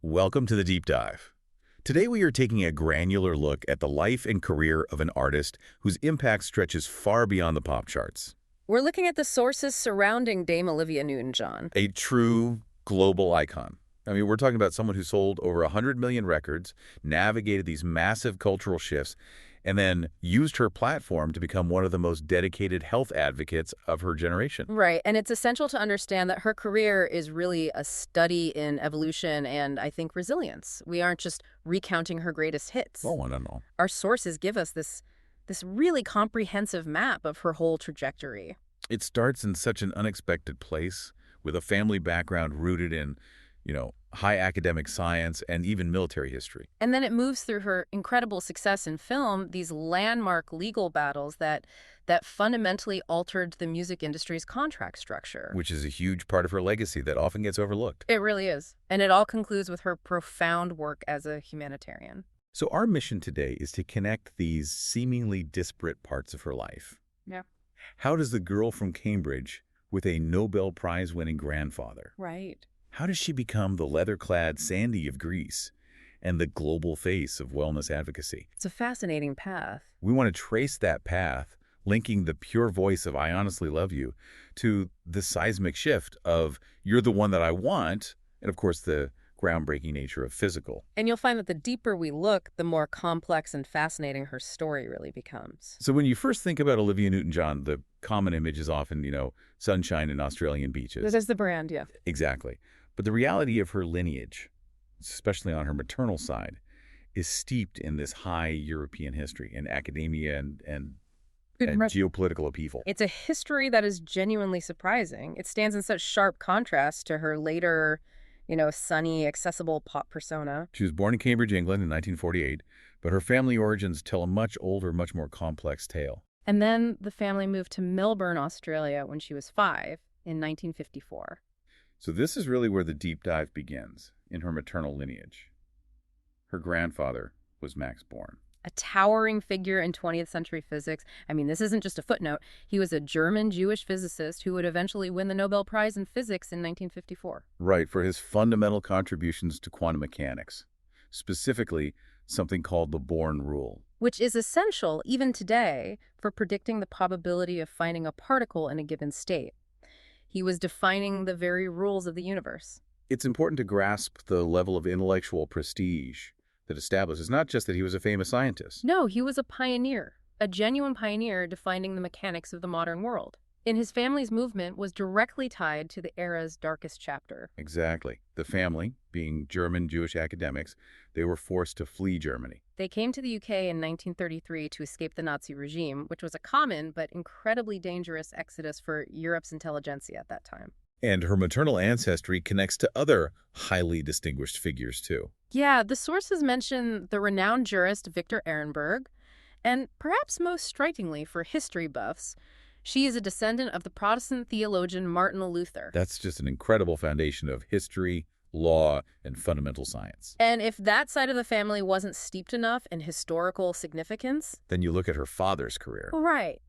Welcome to the Deep Dive. Today we are taking a granular look at the life and career of an artist whose impact stretches far beyond the pop charts. We're looking at the sources surrounding Dame Olivia Newton-John. A true global icon. I mean, we're talking about someone who sold over 100 million records, navigated these massive cultural shifts, and then used her platform to become one of the most dedicated health advocates of her generation. Right, and it's essential to understand that her career is really a study in evolution and, I think, resilience. We aren't just recounting her greatest hits. Oh, I don't know. Our sources give us this really comprehensive map of her whole trajectory. It starts in such an unexpected place, with a family background rooted in, high academic science and even military history. And then it moves through her incredible success in film, these landmark legal battles that fundamentally altered the music industry's contract structure. Which is a huge part of her legacy that often gets overlooked. It really is. And it all concludes with her profound work as a humanitarian. So our mission today is to connect these seemingly disparate parts of her life. Yeah. How does the girl from Cambridge with a Nobel Prize-winning grandfather? Right. How does she become the leather-clad Sandy of Greece and the global face of wellness advocacy? It's a fascinating path. We want to trace that path, linking the pure voice of "I honestly love you" to the seismic shift of "you're the one that I want," and of course the groundbreaking nature of physical. And you'll find that the deeper we look, the more complex and fascinating her story really becomes. So when you first think about Olivia Newton-John, the common image is often, sunshine and Australian beaches. This is the brand, yeah. Exactly. But the reality of her lineage, especially on her maternal side, is steeped in this high European history and academia and geopolitical upheaval. It's a history that is genuinely surprising. It stands in such sharp contrast to her later, sunny, accessible pop persona. She was born in Cambridge, England in 1948, but her family origins tell a much older, much more complex tale. And then the family moved to Melbourne, Australia when she was 5 in 1954. So this is really where the deep dive begins, in her maternal lineage. Her grandfather was Max Born. A towering figure in 20th century physics. I mean, this isn't just a footnote. He was a German-Jewish physicist who would eventually win the Nobel Prize in Physics in 1954. Right, for his fundamental contributions to quantum mechanics, specifically something called the Born rule. Which is essential, even today, for predicting the probability of finding a particle in a given state. He was defining the very rules of the universe. It's important to grasp the level of intellectual prestige that establishes not just that he was a famous scientist. No, he was a pioneer, a genuine pioneer defining the mechanics of the modern world. And his family's movement was directly tied to the era's darkest chapter. Exactly. The family, being German Jewish academics, they were forced to flee Germany. They came to the UK in 1933 to escape the Nazi regime, which was a common but incredibly dangerous exodus for Europe's intelligentsia at that time. And her maternal ancestry connects to other highly distinguished figures, too. Yeah, the sources mention the renowned jurist Victor Ehrenberg, and perhaps most strikingly for history buffs, she is a descendant of the Protestant theologian Martin Luther. That's just an incredible foundation of history, law, and fundamental science. And if that side of the family wasn't steeped enough in historical significance, then you look at her father's career. Right.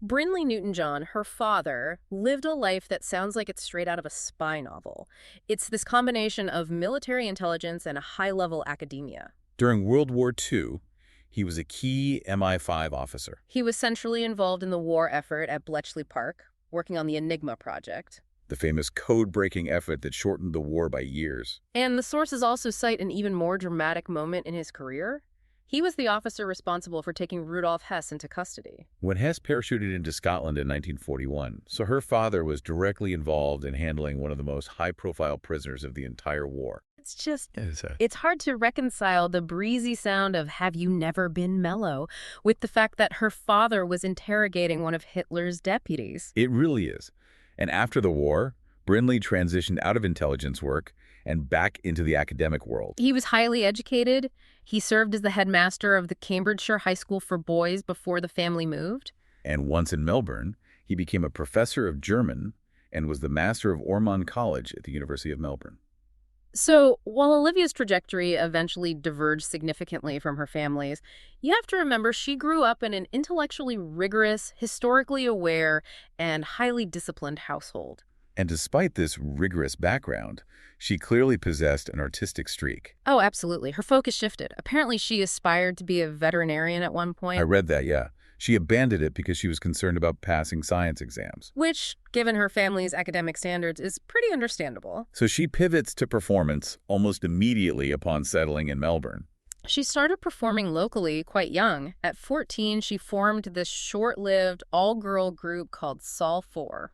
Brindley Newton-John, her father, lived a life that sounds like it's straight out of a spy novel. It's this combination of military intelligence and a high-level academia. During World War II, he was a key MI5 officer. He was centrally involved in the war effort at Bletchley Park, working on the Enigma project. The famous code-breaking effort that shortened the war by years. And the sources also cite an even more dramatic moment in his career. He was the officer responsible for taking Rudolf Hess into custody. When Hess parachuted into Scotland in 1941, so her father was directly involved in handling one of the most high-profile prisoners of the entire war. It's hard to reconcile the breezy sound of "Have you never been mellow" with the fact that her father was interrogating one of Hitler's deputies. It really is. And after the war, Brindley transitioned out of intelligence work and back into the academic world. He was highly educated. He served as the headmaster of the Cambridgeshire High School for Boys before the family moved. And once in Melbourne, he became a professor of German and was the master of Ormond College at the University of Melbourne. So, while Olivia's trajectory eventually diverged significantly from her family's, you have to remember she grew up in an intellectually rigorous, historically aware, and highly disciplined household. And despite this rigorous background, she clearly possessed an artistic streak. Oh, absolutely. Her focus shifted. Apparently, she aspired to be a veterinarian at one I point, read that, yeah. She abandoned it because she was concerned about passing science exams. which, given her family's academic standards, is pretty understandable. So she pivots to performance almost immediately upon settling in Melbourne. She started performing locally quite young. At 14, she formed this short-lived all-girl group called Sol 4.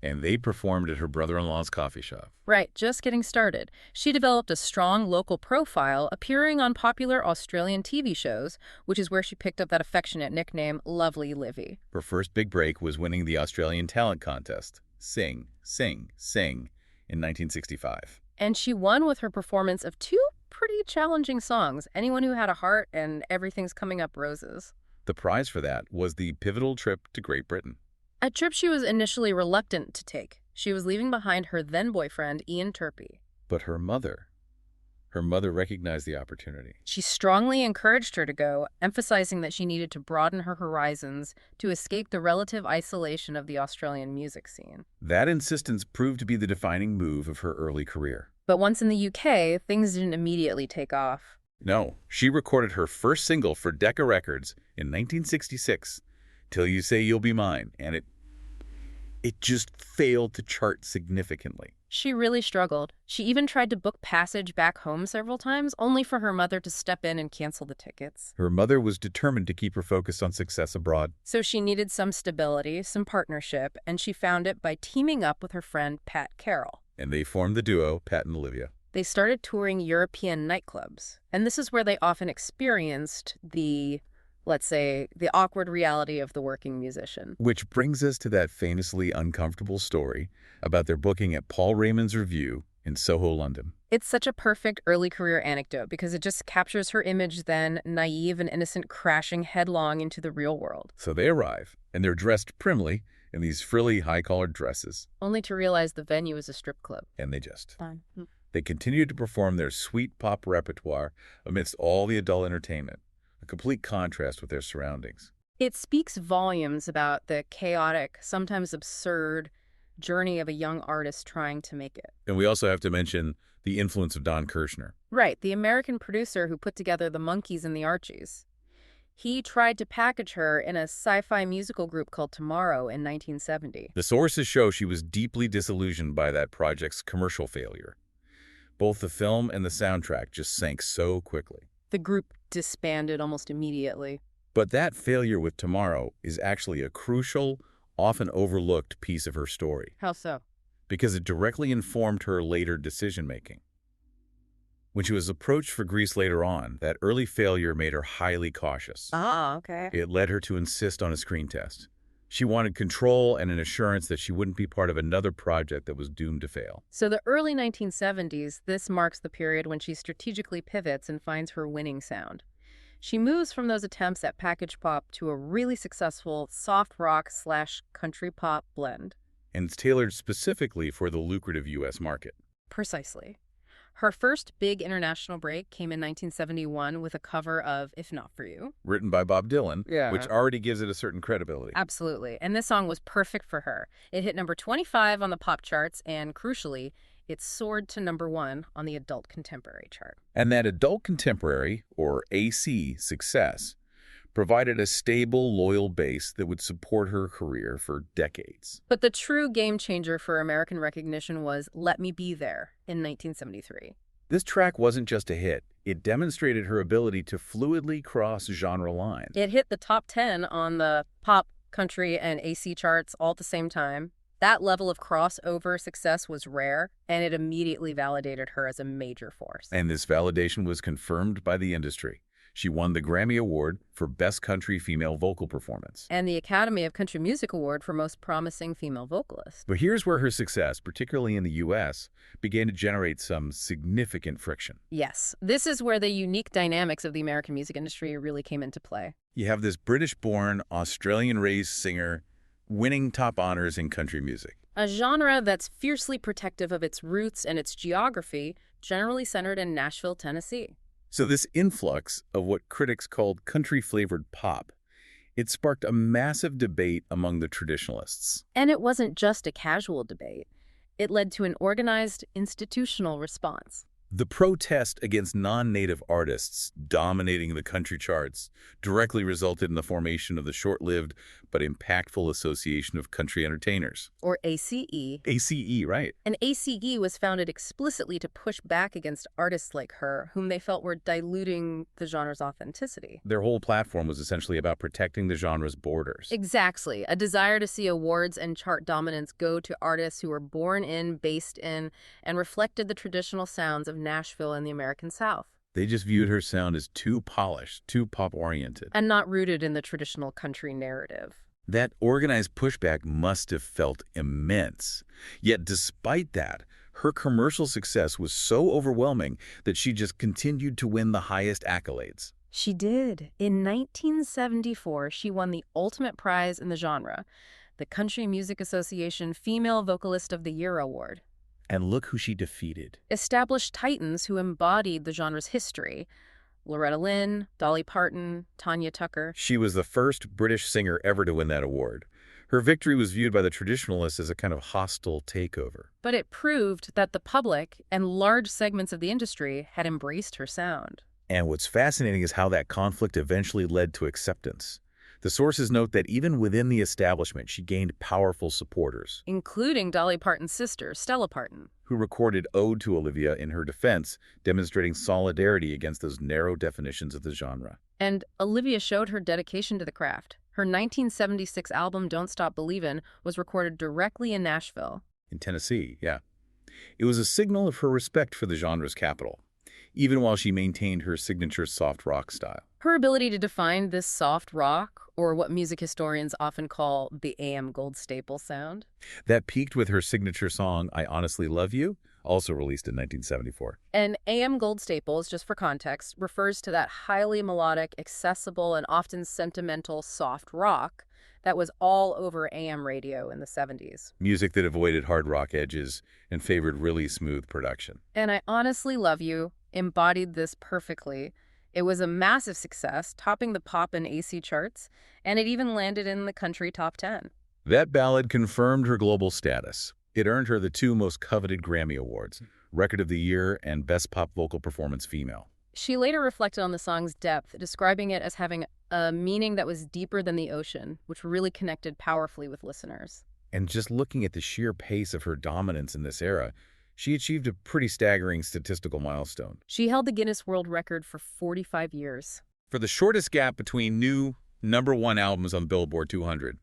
And they performed at her brother-in-law's coffee shop. Right, just getting started. She developed a strong local profile, appearing on popular Australian TV shows, which is where she picked up that affectionate nickname, Lovely Livy. Her first big break was winning the Australian Talent Contest, Sing, Sing, Sing, in 1965. And she won with her performance of two pretty challenging songs, Anyone Who Had a Heart and Everything's Coming Up Roses. The prize for that was the pivotal trip to Great Britain. A trip she was initially reluctant to take. She was leaving behind her then-boyfriend, Ian Turpie. But her mother recognized the opportunity. She strongly encouraged her to go, emphasizing that she needed to broaden her horizons to escape the relative isolation of the Australian music scene. That insistence proved to be the defining move of her early career. But once in the UK, things didn't immediately take off. No, she recorded her first single for Decca Records in 1966, Till You Say You'll Be Mine, and it just failed to chart significantly. She really struggled. She even tried to book passage back home several times, only for her mother to step in and cancel the tickets. Her mother was determined to keep her focused on success abroad. So she needed some stability, some partnership, and she found it by teaming up with her friend Pat Carroll. And they formed the duo, Pat and Olivia. They started touring European nightclubs, and this is where they often experienced let's say, the awkward reality of the working musician. Which brings us to that famously uncomfortable story about their booking at Paul Raymond's Revue in Soho, London. It's such a perfect early career anecdote because it just captures her image then, naive and innocent, crashing headlong into the real world. So they arrive, and they're dressed primly in these frilly, high-collared dresses. Only to realize the venue is a strip club. And they just... Fine. They continue to perform their sweet pop repertoire amidst all the adult entertainment, a complete contrast with their surroundings. It speaks volumes about the chaotic, sometimes absurd, journey of a young artist trying to make it. And we also have to mention the influence of Don Kirshner. Right, the American producer who put together the Monkees and the Archies. He tried to package her in a sci-fi musical group called Tomorrow in 1970. The sources show she was deeply disillusioned by that project's commercial failure. Both the film and the soundtrack just sank so quickly. The group disbanded almost immediately. But that failure with Tomorrow is actually a crucial, often overlooked piece of her story. How so? Because it directly informed her later decision-making. When she was approached for Grease later on, that early failure made her highly cautious. Ah, okay. It led her to insist on a screen test. She wanted control and an assurance that she wouldn't be part of another project that was doomed to fail. So the early 1970s, this marks the period when she strategically pivots and finds her winning sound. She moves from those attempts at package pop to a really successful soft rock/country pop blend. And it's tailored specifically for the lucrative U.S. market. Precisely. Her first big international break came in 1971 with a cover of If Not For You. Written by Bob Dylan, Yeah. which already gives it a certain credibility. Absolutely. And this song was perfect for her. It hit number 25 on the pop charts, and crucially, it soared to number 1 on the adult contemporary chart. And that adult contemporary, or AC, success provided a stable, loyal base that would support her career for decades. But the true game changer for American recognition was Let Me Be There in 1973. This track wasn't just a hit. It demonstrated her ability to fluidly cross genre lines. It hit the top 10 on the pop, country, and AC charts all at the same time. That level of crossover success was rare, and it immediately validated her as a major force. And this validation was confirmed by the industry. She won the Grammy Award for Best Country Female Vocal Performance. And the Academy of Country Music Award for Most Promising Female Vocalist. But here's where her success, particularly in the U.S., began to generate some significant friction. Yes, this is where the unique dynamics of the American music industry really came into play. You have this British-born, Australian-raised singer winning top honors in country music. A genre that's fiercely protective of its roots and its geography, generally centered in Nashville, Tennessee. So this influx of what critics called country-flavored pop, it sparked a massive debate among the traditionalists. And it wasn't just a casual debate. It led to an organized, institutional response. The protest against non-native artists dominating the country charts directly resulted in the formation of the short-lived but impactful Association of Country Entertainers. Or ACE. ACE, right. And ACE was founded explicitly to push back against artists like her, whom they felt were diluting the genre's authenticity. Their whole platform was essentially about protecting the genre's borders. Exactly. A desire to see awards and chart dominance go to artists who were born in, based in, and reflected the traditional sounds of Nashville and the American South. They just viewed her sound as too polished, too pop-oriented. And not rooted in the traditional country narrative. That organized pushback must have felt immense. Yet despite that, her commercial success was so overwhelming that she just continued to win the highest accolades. She did. In 1974, she won the ultimate prize in the genre, the Country Music Association Female Vocalist of the Year Award. And look who she defeated. Established titans who embodied the genre's history. Loretta Lynn, Dolly Parton, Tanya Tucker. She was the first British singer ever to win that award. Her victory was viewed by the traditionalists as a kind of hostile takeover. But it proved that the public and large segments of the industry had embraced her sound. And what's fascinating is how that conflict eventually led to acceptance. The sources note that even within the establishment, she gained powerful supporters, including Dolly Parton's sister, Stella Parton, who recorded Ode to Olivia in her defense, demonstrating solidarity against those narrow definitions of the genre. And Olivia showed her dedication to the craft. Her 1976 album, Don't Stop Believin', was recorded directly in Nashville. In Tennessee, yeah. It was a signal of her respect for the genre's capital, even while she maintained her signature soft rock style. Her ability to define this soft rock, or what music historians often call the A.M. Gold staple sound. That peaked with her signature song, I Honestly Love You, also released in 1974. And A.M. Gold staples, just for context, refers to that highly melodic, accessible, and often sentimental soft rock that was all over AM radio in the 70s. Music that avoided hard rock edges and favored really smooth production. And I Honestly Love You embodied this perfectly. It was a massive success, topping the pop and AC charts, and it even landed in the country top 10. That ballad confirmed her global status. It earned her the two most coveted Grammy Awards, Record of the Year and Best Pop Vocal Performance Female. She later reflected on the song's depth, describing it as having a meaning that was deeper than the ocean, which really connected powerfully with listeners. And just looking at the sheer pace of her dominance in this era, she achieved a pretty staggering statistical milestone. She held the Guinness World Record for 45 years. For the shortest gap between new #1 albums on Billboard 200,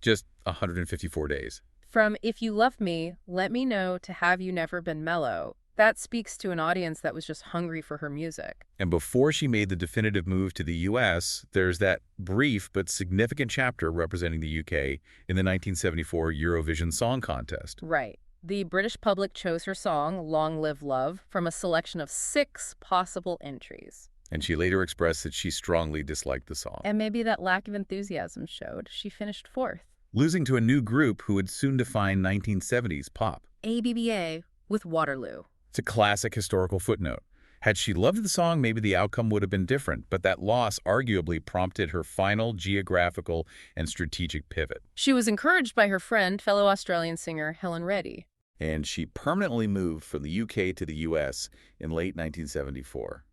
just 154 days. From If You Love Me, Let Me Know to Have You Never Been Mellow, that speaks to an audience that was just hungry for her music. And before she made the definitive move to the U.S., there's that brief but significant chapter representing the U.K. in the 1974 Eurovision Song Contest. Right. The British public chose her song, Long Live Love, from a selection of 6 possible entries. And she later expressed that she strongly disliked the song. And maybe that lack of enthusiasm showed. She finished 4th. Losing to a new group who would soon define 1970s pop. ABBA with Waterloo. It's a classic historical footnote. Had she loved the song, maybe the outcome would have been different, but that loss arguably prompted her final geographical and strategic pivot. She was encouraged by her friend, fellow Australian singer Helen Reddy. And she permanently moved from the UK to the US in late 1974.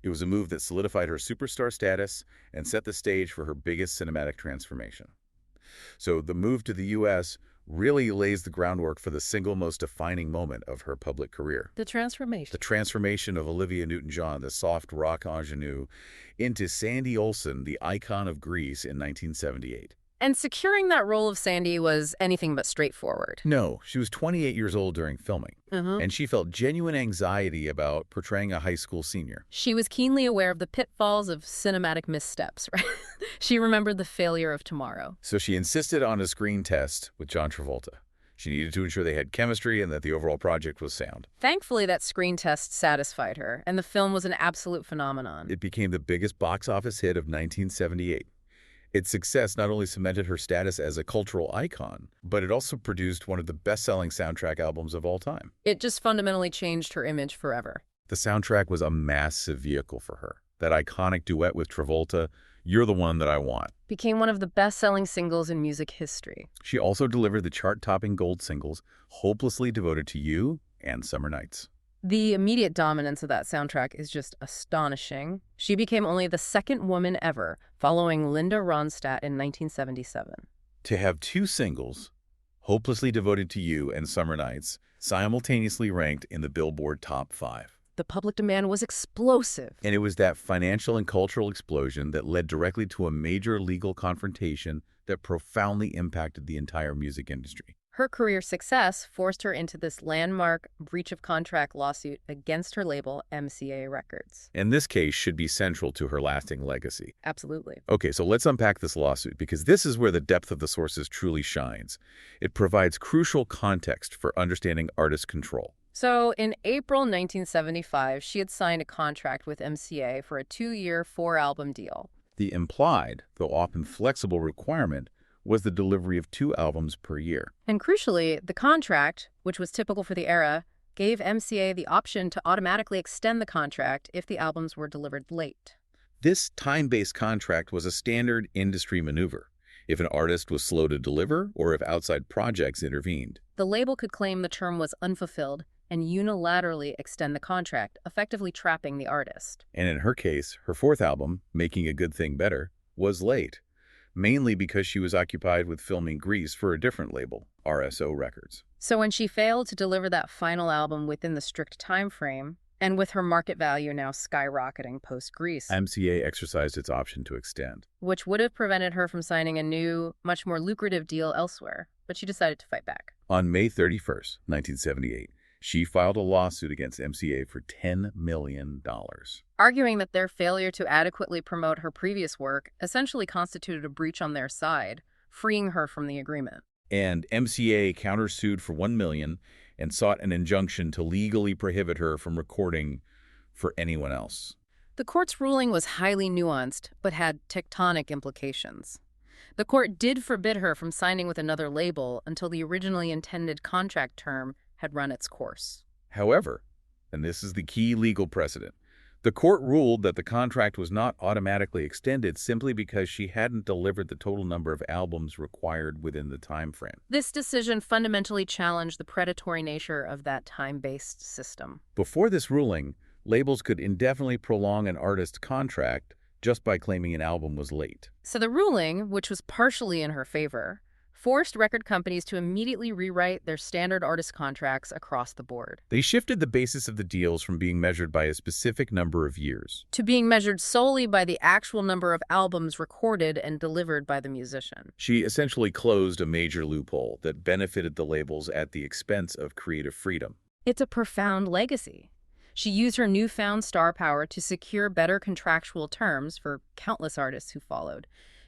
It was a move that solidified her superstar status and set the stage for her biggest cinematic transformation. So the move to the US really lays the groundwork for the single most defining moment of her public career. The transformation. The transformation of Olivia Newton-John, the soft rock ingenue, into Sandy Olsen, the icon of Greece in 1978. And securing that role of Sandy was anything but straightforward. No, she was 28 years old during filming, and she felt genuine anxiety about portraying a high school senior. She was keenly aware of the pitfalls of cinematic missteps, right? She remembered the failure of Tomorrow. So she insisted on a screen test with John Travolta. She needed to ensure they had chemistry and that the overall project was sound. Thankfully, that screen test satisfied her, and the film was an absolute phenomenon. It became the biggest box office hit of 1978. Its success not only cemented her status as a cultural icon, but it also produced one of the best-selling soundtrack albums of all time. It just fundamentally changed her image forever. The soundtrack was a massive vehicle for her. that iconic duet with Travolta, You're the One That I Want, became one of the best-selling singles in music history. She also delivered the chart-topping gold singles Hopelessly Devoted to You and Summer Nights. The immediate dominance of that soundtrack is just astonishing. She became only the second woman ever, following Linda Ronstadt in 1977. To have two singles, Hopelessly Devoted to You and Summer Nights, simultaneously ranked in the Billboard Top 5. The public demand was explosive. And it was that financial and cultural explosion that led directly to a major legal confrontation that profoundly impacted the entire music industry. Her career success forced her into this landmark breach of contract lawsuit against her label, MCA Records. And this case should be central to her lasting legacy. Absolutely. Okay, so let's unpack this lawsuit, because this is where the depth of the sources truly shines. It provides crucial context for understanding artist control. So, in April 1975, she had signed a contract with MCA for a 2-year, 4-album deal. The implied, though often flexible, requirement was the delivery of 2 albums per year. And crucially, the contract, which was typical for the era, gave MCA the option to automatically extend the contract if the albums were delivered late. This time-based contract was a standard industry maneuver if an artist was slow to deliver or if outside projects intervened. The label could claim the term was unfulfilled and unilaterally extend the contract, effectively trapping the artist. And in her case, her 4th album, Making a Good Thing Better, was late, mainly because she was occupied with filming Grease for a different label, RSO Records. So when she failed to deliver that final album within the strict time frame, and with her market value now skyrocketing post-Grease, MCA exercised its option to extend, which would have prevented her from signing a new, much more lucrative deal elsewhere, but she decided to fight back. On May 31st, 1978, she filed a lawsuit against MCA for $10 million. Arguing that their failure to adequately promote her previous work essentially constituted a breach on their side, freeing her from the agreement. And MCA countersued for $1 million and sought an injunction to legally prohibit her from recording for anyone else. The court's ruling was highly nuanced, but had tectonic implications. The court did forbid her from signing with another label until the originally intended contract term had run its course. However, and this is the key legal precedent, the court ruled that the contract was not automatically extended simply because she hadn't delivered the total number of albums required within the time frame. This decision fundamentally challenged the predatory nature of that time-based system. Before this ruling, labels could indefinitely prolong an artist's contract just by claiming an album was late. So the ruling, which was partially in her favor, forced record companies to immediately rewrite their standard artist contracts across the board. They shifted the basis of the deals from being measured by a specific number of years to being measured solely by the actual number of albums recorded and delivered by the musician. She essentially closed a major loophole that benefited the labels at the expense of creative freedom. It's a profound legacy. She used her newfound star power to secure better contractual terms for countless artists who followed.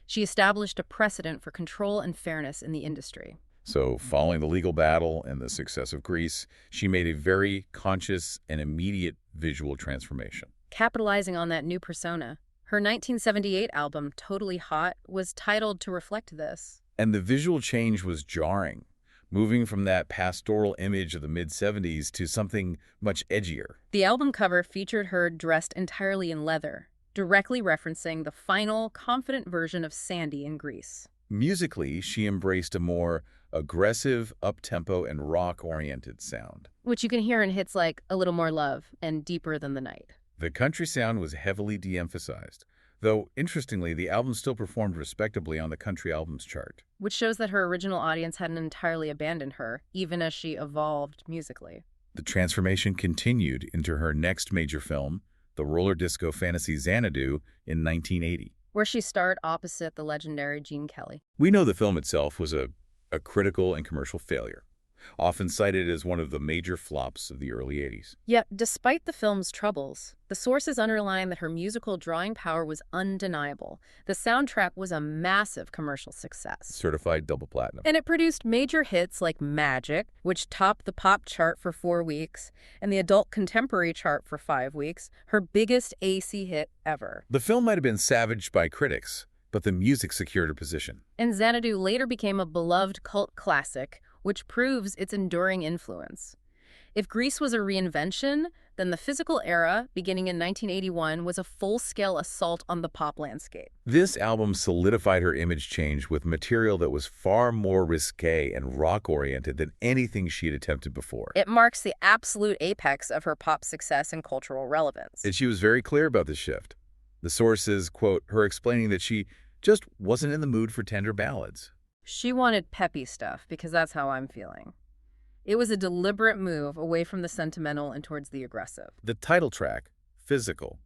She established a precedent for control and fairness in the industry. So, following the legal battle and the success of Grease, she made a very conscious and immediate visual transformation. Capitalizing on that new persona, her 1978 album, Totally Hot, was titled to reflect this. And the visual change was jarring, moving from that pastoral image of the mid-70s to something much edgier. The album cover featured her dressed entirely in leather, directly referencing the final, confident version of Sandy in Grease. Musically, she embraced a more aggressive, up-tempo, and rock-oriented sound, which you can hear in hits like A Little More Love and Deeper Than the Night. The country sound was heavily de-emphasized, though, interestingly, the album still performed respectably on the country albums chart. Which shows that her original audience hadn't entirely abandoned her, even as she evolved musically. The transformation continued into her next major film, the roller disco fantasy Xanadu, in 1980. Where she starred opposite the legendary Gene Kelly. We know the film itself was a critical and commercial failure, often cited as one of the major flops of the early 80s. Yet, despite the film's troubles, the sources underline that her musical drawing power was undeniable. The soundtrack was a massive commercial success. Certified double platinum. And it produced major hits like Magic, which topped the pop chart for 4 weeks, and the adult contemporary chart for 5 weeks, her biggest AC hit ever. The film might have been savaged by critics, but the music secured her position. And Xanadu later became a beloved cult classic, which proves its enduring influence. If Grease was a reinvention, Then the physical era, beginning in 1981, was a full-scale assault on the pop landscape. This album solidified her image change with material that was far more risque and rock-oriented than anything she had attempted before. It marks the absolute apex of her pop success and cultural relevance. And she was very clear about this shift. The sources quote her explaining that she just wasn't in the mood for tender ballads. She wanted peppy stuff, because that's how I'm feeling. It was a deliberate move away from the sentimental and towards the aggressive. The title track, Physical,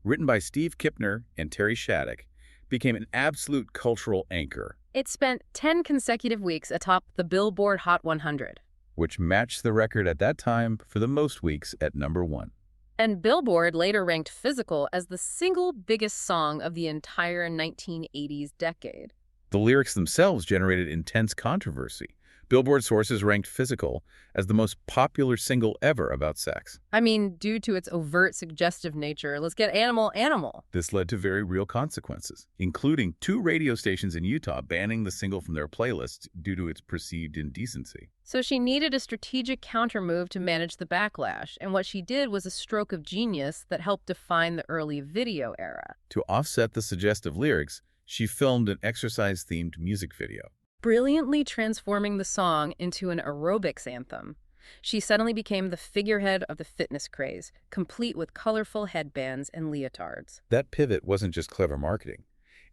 written by Steve Kipner and Terry Shattuck, became an absolute cultural anchor. It spent 10 consecutive weeks atop the Billboard Hot 100. Which matched the record at that time for the most weeks at #1. And Billboard later ranked Physical as the single biggest song of the entire 1980s decade. The lyrics themselves generated intense controversy. Billboard sources ranked Physical as the most popular single ever about sex. I mean, due to its overt suggestive nature, let's get animal. This led to very real consequences, including 2 radio stations in Utah banning the single from their playlists due to its perceived indecency. So she needed a strategic countermove to manage the backlash, and what she did was a stroke of genius that helped define the early video era. To offset the suggestive lyrics, she filmed an exercise-themed music video, Brilliantly transforming the song into an aerobics anthem. She suddenly became the figurehead of the fitness craze, complete with colorful headbands and leotards. That pivot wasn't just clever marketing.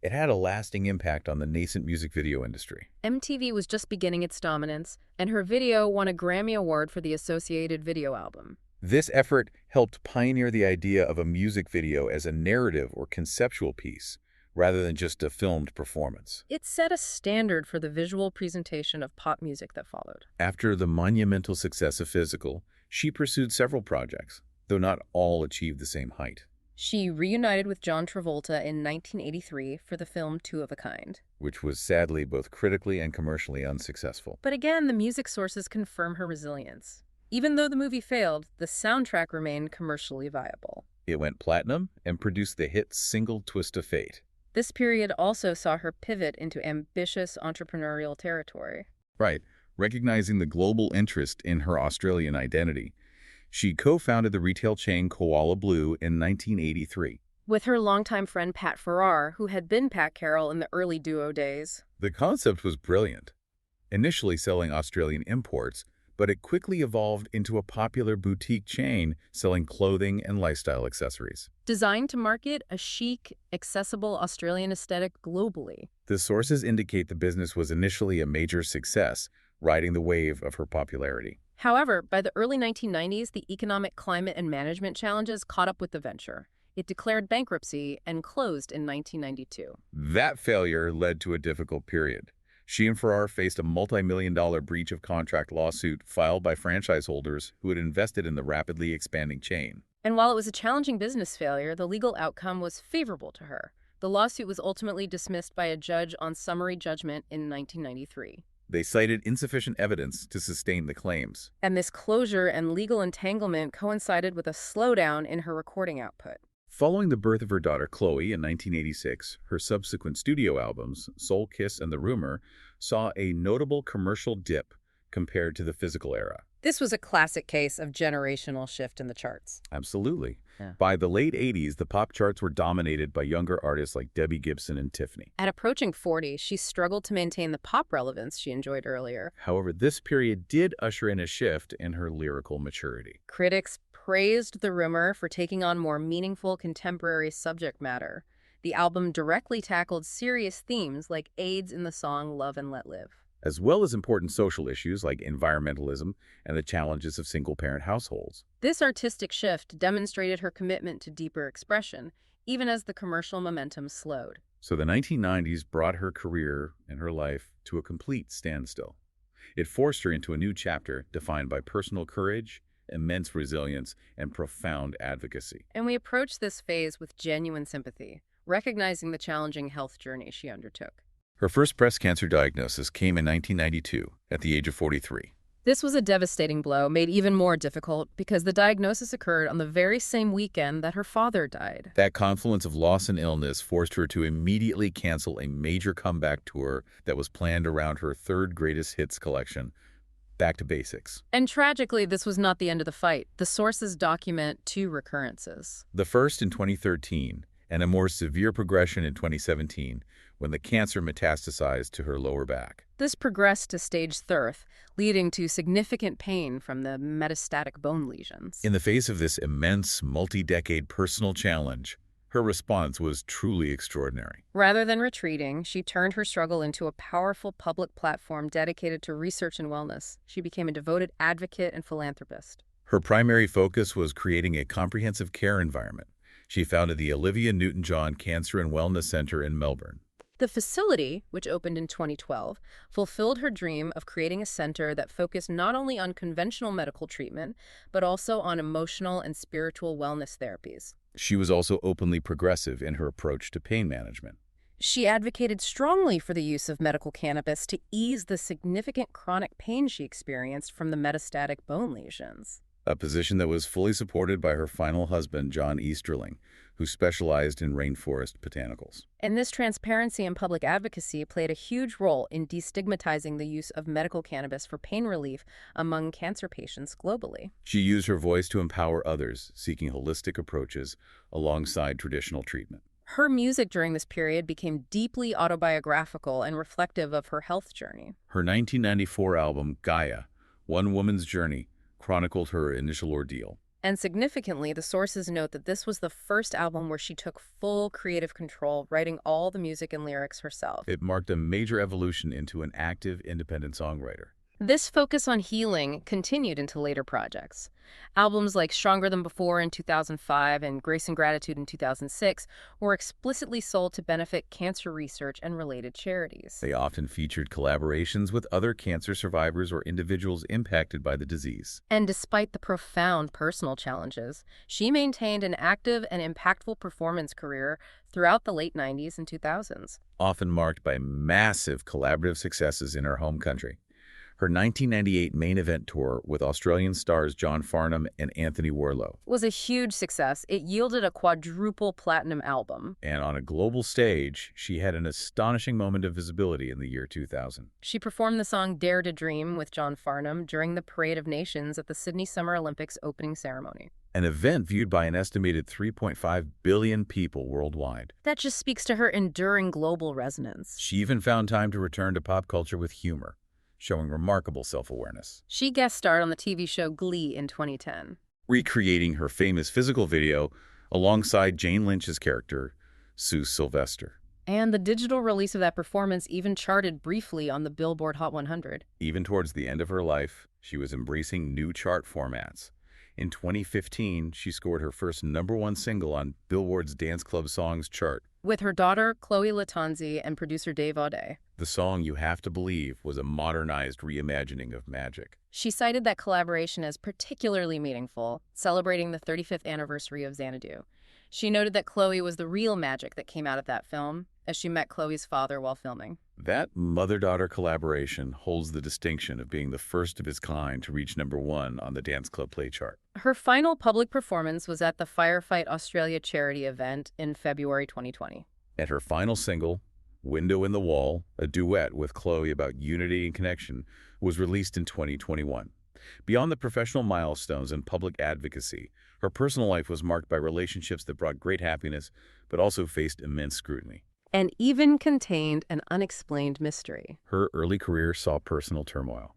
It had a lasting impact on the nascent music video industry. MTV was just beginning its dominance, and her video won a Grammy Award for the Associated Video Album. This effort helped pioneer the idea of a music video as a narrative or conceptual piece, rather than just a filmed performance. It set a standard for the visual presentation of pop music that followed. After the monumental success of Physical, she pursued several projects, though not all achieved the same height. She reunited with John Travolta in 1983 for the film Two of a Kind, which was sadly both critically and commercially unsuccessful. But again, the music sources confirm her resilience. Even though the movie failed, the soundtrack remained commercially viable. It went platinum and produced the hit single Twist of Fate. This period also saw her pivot into ambitious entrepreneurial territory. Right, recognizing the global interest in her Australian identity. She co-founded the retail chain Koala Blue in 1983. With her longtime friend Pat Farrar, who had been Pat Carroll in the early duo days. The concept was brilliant. Initially selling Australian imports, but it quickly evolved into a popular boutique chain selling clothing and lifestyle accessories. Designed to market a chic, accessible Australian aesthetic globally. The sources indicate the business was initially a major success, riding the wave of her popularity. However, by the early 1990s, the economic climate and management challenges caught up with the venture. It declared bankruptcy and closed in 1992. That failure led to a difficult period. She and Farrar faced a multi-million-dollar breach of contract lawsuit filed by franchise holders who had invested in the rapidly expanding chain. And while it was a challenging business failure, the legal outcome was favorable to her. The lawsuit was ultimately dismissed by a judge on summary judgment in 1993. They cited insufficient evidence to sustain the claims. And this closure and legal entanglement coincided with a slowdown in her recording output. Following the birth of her daughter Chloe in 1986, her subsequent studio albums, Soul Kiss and The Rumor, saw a notable commercial dip compared to the Physical era. This was a classic case of generational shift in the charts. Absolutely. Yeah. By the late 80s, the pop charts were dominated by younger artists like Debbie Gibson and Tiffany. At approaching 40, she struggled to maintain the pop relevance she enjoyed earlier. However, this period did usher in a shift in her lyrical maturity. Critics praised The Rumor for taking on more meaningful contemporary subject matter. The album directly tackled serious themes like AIDS in the song Love and Let Live, as well as important social issues like environmentalism and the challenges of single-parent households. This artistic shift demonstrated her commitment to deeper expression, even as the commercial momentum slowed. So the 1990s brought her career and her life to a complete standstill. It forced her into a new chapter defined by personal courage, immense resilience, and profound advocacy. And we approach this phase with genuine sympathy, recognizing the challenging health journey she undertook. Her first breast cancer diagnosis came in 1992 at the age of 43. This was a devastating blow, made even more difficult because the diagnosis occurred on the very same weekend that her father died. That confluence of loss and illness forced her to immediately cancel a major comeback tour that was planned around her third greatest hits collection. back to basics. And tragically, this was not the end of the fight. The sources document 2 recurrences. The first in 2013, and a more severe progression in 2017, when the cancer metastasized to her lower back. This progressed to stage 3, leading to significant pain from the metastatic bone lesions. In the face of this immense, multi-decade personal challenge, her response was truly extraordinary. Rather than retreating, she turned her struggle into a powerful public platform dedicated to research and wellness. She became a devoted advocate and philanthropist. Her primary focus was creating a comprehensive care environment. She founded the Olivia Newton-John Cancer and Wellness Center in Melbourne. The facility, which opened in 2012, fulfilled her dream of creating a center that focused not only on conventional medical treatment, but also on emotional and spiritual wellness therapies. She was also openly progressive in her approach to pain management. She advocated strongly for the use of medical cannabis to ease the significant chronic pain she experienced from the metastatic bone lesions. A position that was fully supported by her final husband, John Easterling, who specialized in rainforest botanicals. And this transparency and public advocacy played a huge role in destigmatizing the use of medical cannabis for pain relief among cancer patients globally. She used her voice to empower others, seeking holistic approaches alongside traditional treatment. Her music during this period became deeply autobiographical and reflective of her health journey. Her 1994 album, Gaia, One Woman's Journey, chronicled her initial ordeal. And significantly, the sources note that this was the first album where she took full creative control, writing all the music and lyrics herself. It marked a major evolution into an active, independent songwriter. This focus on healing continued into later projects. Albums like Stronger Than Before in 2005 and Grace and Gratitude in 2006 were explicitly sold to benefit cancer research and related charities. They often featured collaborations with other cancer survivors or individuals impacted by the disease. And despite the profound personal challenges, she maintained an active and impactful performance career throughout the late 90s and 2000s. Often marked by massive collaborative successes in her home country. Her 1998 main event tour with Australian stars John Farnham and Anthony Warlow was a huge success. It yielded a quadruple platinum album. And on a global stage, she had an astonishing moment of visibility in the year 2000. She performed the song Dare to Dream with John Farnham during the Parade of Nations at the Sydney Summer Olympics opening ceremony. An event viewed by an estimated 3.5 billion people worldwide. That just speaks to her enduring global resonance. She even found time to return to pop culture with humor, showing remarkable self-awareness. She guest starred on the TV show Glee in 2010. Recreating her famous physical video alongside Jane Lynch's character, Sue Sylvester. And the digital release of that performance even charted briefly on the Billboard Hot 100. Even towards the end of her life, she was embracing new chart formats. In 2015, she scored her first #1 single on Billboard's Dance Club Songs chart. With her daughter, Chloe Latanzi, and producer Dave Audet. The song You Have to Believe was a modernized reimagining of Magic. She cited that collaboration as particularly meaningful, celebrating the 35th anniversary of Xanadu. She noted that Chloe was the real magic that came out of that film, as she met Chloe's father while filming. That mother-daughter collaboration holds the distinction of being the first of its kind to reach #1 on the Dance Club Play chart. Her final public performance was at the Firefight Australia charity event in February 2020. And her final single, Window in the Wall, a duet with Chloe about unity and connection, was released in 2021. Beyond the professional milestones and public advocacy, her personal life was marked by relationships that brought great happiness, but also faced immense scrutiny. And even contained an unexplained mystery. Her early career saw personal turmoil.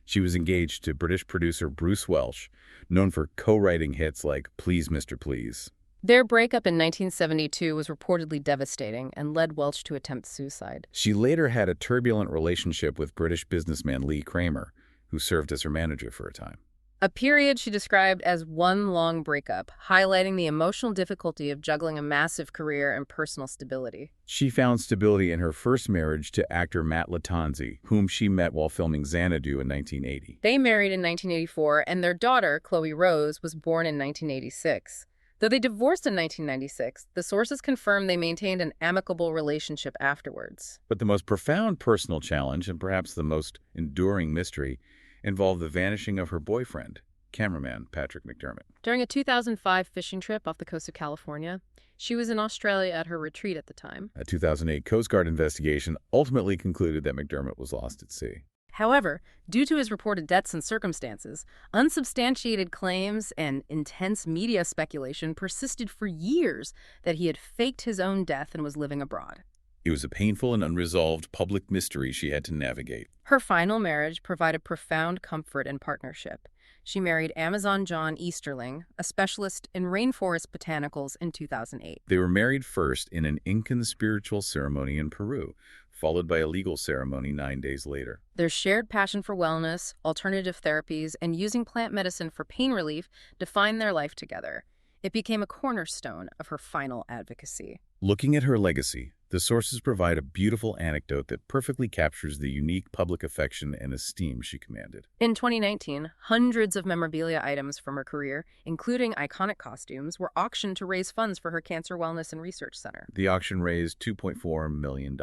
She was engaged to British producer Bruce Welch, known for co-writing hits like Please Mr. Please. Their breakup in 1972 was reportedly devastating and led Welch to attempt suicide. She later had a turbulent relationship with British businessman Lee Kramer, who served as her manager for a time. A period she described as one long breakup, highlighting the emotional difficulty of juggling a massive career and personal stability. She found stability in her first marriage to actor Matt Latanzi, whom she met while filming Xanadu in 1980. They married in 1984, and their daughter, Chloe Rose, was born in 1986. Though they divorced in 1996, the sources confirm they maintained an amicable relationship afterwards. But the most profound personal challenge, and perhaps the most enduring mystery, involved the vanishing of her boyfriend, cameraman Patrick McDermott. During a 2005 fishing trip off the coast of California, she was in Australia at her retreat at the time. A 2008 Coast Guard investigation ultimately concluded that McDermott was lost at sea. However, due to his reported deaths and circumstances, unsubstantiated claims and intense media speculation persisted for years that he had faked his own death and was living abroad. It was a painful and unresolved public mystery she had to navigate. Her final marriage provided profound comfort and partnership. She married Amazon John Easterling, a specialist in rainforest botanicals, in 2008. They were married first in an Incan spiritual ceremony in Peru, followed by a legal ceremony 9 days later. Their shared passion for wellness, alternative therapies, and using plant medicine for pain relief defined their life together. It became a cornerstone of her final advocacy. Looking at her legacy, the sources provide a beautiful anecdote that perfectly captures the unique public affection and esteem she commanded. In 2019, hundreds of memorabilia items from her career, including iconic costumes, were auctioned to raise funds for her Cancer Wellness and Research Center. The auction raised $2.4 million.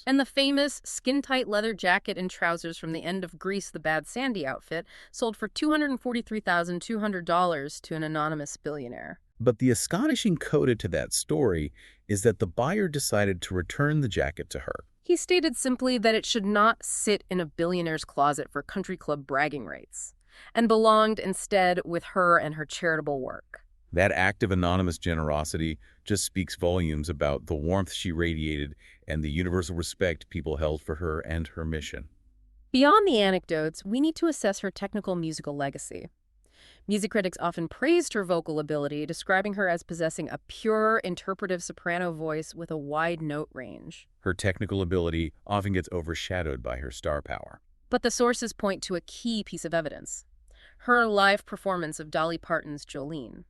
And the famous skin-tight leather jacket and trousers from the end of Grease the Bad Sandy outfit sold for $243,200 to an anonymous billionaire. But the astonishing coda to that story is that the buyer decided to return the jacket to her. He stated simply that it should not sit in a billionaire's closet for country club bragging rights, and belonged instead with her and her charitable work. That act of anonymous generosity just speaks volumes about the warmth she radiated and the universal respect people held for her and her mission. Beyond the anecdotes, we need to assess her technical musical legacy. Music critics often praised her vocal ability, describing her as possessing a pure, interpretive soprano voice with a wide note range. Her technical ability often gets overshadowed by her star power. But the sources point to a key piece of evidence: her live performance of Dolly Parton's Jolene.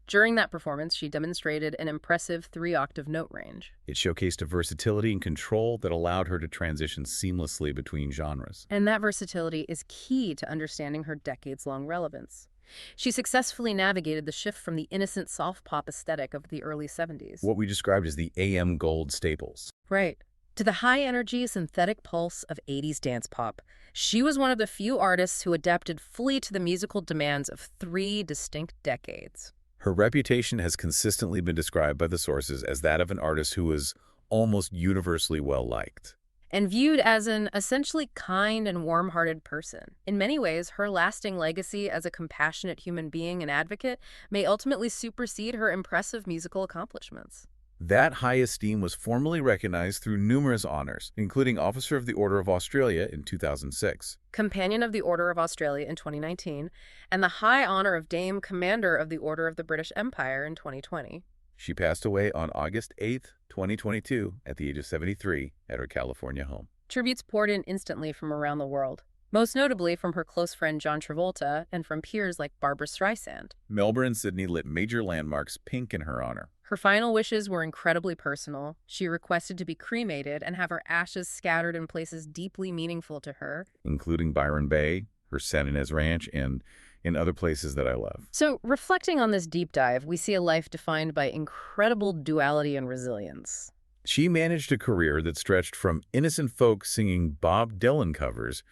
During that performance, she demonstrated an impressive 3-octave note range. It showcased a versatility and control that allowed her to transition seamlessly between genres. And that versatility is key to understanding her decades-long relevance. She successfully navigated the shift from the innocent soft pop aesthetic of the early 70s. What we described as the AM gold staples. Right. To the high-energy synthetic pulse of 80s dance pop. She was one of the few artists who adapted fully to the musical demands of 3 distinct decades. Her reputation has consistently been described by the sources as that of an artist who was almost universally well-liked. And viewed as an essentially kind and warm-hearted person. In many ways, her lasting legacy as a compassionate human being and advocate may ultimately supersede her impressive musical accomplishments. That high esteem was formally recognized through numerous honors, including Officer of the Order of Australia in 2006, Companion of the Order of Australia in 2019, and the high honor of Dame Commander of the Order of the British Empire in 2020. She passed away on August 8, 2022, at the age of 73, at her California home. Tributes poured in instantly from around the world, most notably from her close friend John Travolta and from peers like Barbra Streisand. Melbourne and Sydney lit major landmarks pink in her honor. Her final wishes were incredibly personal. She requested to be cremated and have her ashes scattered in places deeply meaningful to her, including Byron Bay, her San Ynez Ranch, and in other places that I love. So, reflecting on this deep dive, we see a life defined by incredible duality and resilience. She managed a career that stretched from innocent folk singing Bob Dylan covers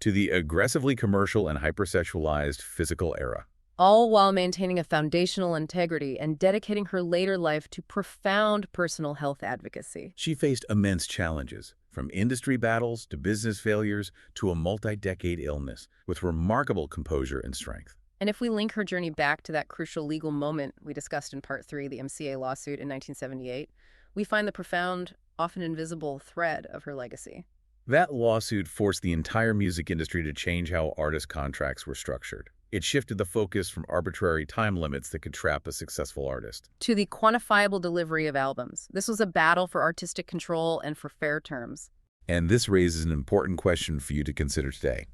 to the aggressively commercial and hypersexualized physical era. All while maintaining a foundational integrity and dedicating her later life to profound personal health advocacy. She faced immense challenges, from industry battles to business failures to a multi-decade illness, with remarkable composure and strength. And if we link her journey back to that crucial legal moment we discussed in Part 3, the MCA lawsuit in 1978, we find the profound, often invisible thread of her legacy. That lawsuit forced the entire music industry to change how artist contracts were structured. It shifted the focus from arbitrary time limits that could trap a successful artist to the quantifiable delivery of albums. This was a battle for artistic control and for fair terms. And this raises an important question for you to consider today.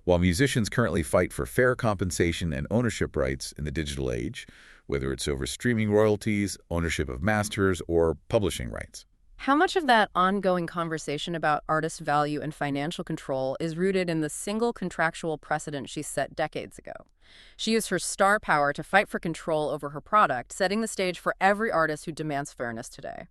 While musicians currently fight for fair compensation and ownership rights in the digital age, whether it's over streaming royalties, ownership of masters, or publishing rights, how much of that ongoing conversation about artist value and financial control is rooted in the single contractual precedent she set decades ago? She used her star power to fight for control over her product, setting the stage for every artist who demands fairness today.